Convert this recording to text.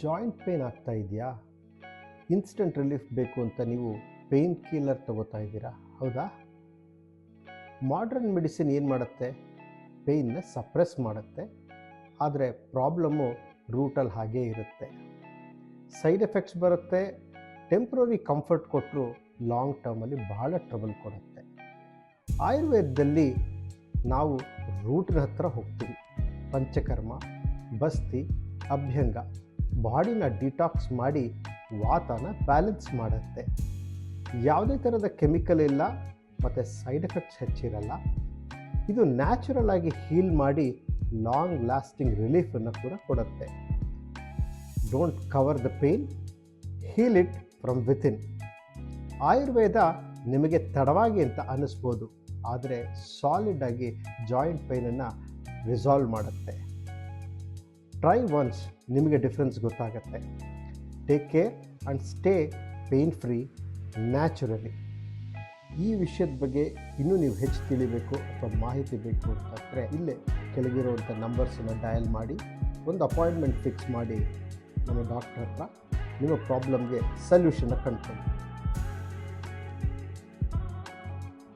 Joint pain ಆಗ್ತಾ ಇದೆಯಾ? Instant relief ಬೇಕು ಅಂತ ನೀವು ಪೇನ್ ಕಿಲ್ಲರ್ ತಗೋತಾ ಇದ್ದೀರಾ, ಹೌದಾ? ಮಾಡ್ರನ್ ಮೆಡಿಸಿನ್ ಏನು ಮಾಡುತ್ತೆ? ಪೇಯ್ನ ಸಪ್ರೆಸ್ ಮಾಡುತ್ತೆ, ಆದರೆ ಪ್ರಾಬ್ಲಮ್ಮು ರೂಟಲ್ಲಿ ಹಾಗೇ ಇರುತ್ತೆ. ಸೈಡ್ ಎಫೆಕ್ಟ್ಸ್ ಬರುತ್ತೆ, ಟೆಂಪ್ರರಿ ಕಂಫರ್ಟ್ ಕೊಟ್ಟರು ಲಾಂಗ್ ಟರ್ಮಲ್ಲಿ ಬಹಳ ಟ್ರಬಲ್ ಕೊಡುತ್ತೆ. ಆಯುರ್ವೇದದಲ್ಲಿ ನಾವು ರೂಟಿನ ಹತ್ರ ಹೋಗ್ತೀವಿ. ಪಂಚಕರ್ಮ, ಬಸ್ತಿ, ಅಭ್ಯಂಗ ಬಾಡಿನ ಡಿಟಾಕ್ಸ್ ಮಾಡಿ ವಾತಾನ ಬ್ಯಾಲೆನ್ಸ್ ಮಾಡುತ್ತೆ. ಯಾವುದೇ ಥರದ ಕೆಮಿಕಲ್ ಇಲ್ಲ ಮತ್ತು ಸೈಡ್ ಎಫೆಕ್ಟ್ಸ್ ಹೆಚ್ಚಿರಲ್ಲ. ಇದು ನ್ಯಾಚುರಲ್ ಆಗಿ ಹೀಲ್ ಮಾಡಿ ಲಾಂಗ್ ಲಾಸ್ಟಿಂಗ್ ರಿಲೀಫನ್ನು ಕೂಡ ಕೊಡುತ್ತೆ. Don't cover the pain, heal it from within. Ayurveda ನಿಮಗೆ ತಡವಾಗಿ ಅಂತ ಅನ್ನಿಸ್ಬೋದು, ಆದರೆ ಸಾಲಿಡ್ ಆಗಿ ಜಾಯಿಂಟ್ ಪೇನನ್ನು ರಿಸಾಲ್ವ್ ಮಾಡುತ್ತೆ. ಟ್ರೈ ಒನ್ಸ್, ನಿಮಗೆ ಡಿಫ್ರೆನ್ಸ್ ಗೊತ್ತಾಗುತ್ತೆ. Take care and stay pain free naturally. ಈ ವಿಷಯದ ಬಗ್ಗೆ ಇನ್ನೂ ನೀವು ಹೆಚ್ಚು ತಿಳಿಬೇಕು ಅಥವಾ ಮಾಹಿತಿ ಬೇಕು ಅಂತಂದರೆ ಇಲ್ಲೇ ಕೆಳಗಿರುವಂಥ ನಂಬರ್ಸನ್ನು ಡಯಲ್ ಮಾಡಿ ಒಂದು ಅಪಾಯಿಂಟ್ಮೆಂಟ್ ಫಿಕ್ಸ್ ಮಾಡಿ ನಮ್ಮ ಡಾಕ್ಟರ್ ಹತ್ರ ನಿಮ್ಮ ಪ್ರಾಬ್ಲಮ್ಗೆ ಸಲ್ಯೂಷನ್ನ ಕಂಡುಕೊಳ್ಳಿ.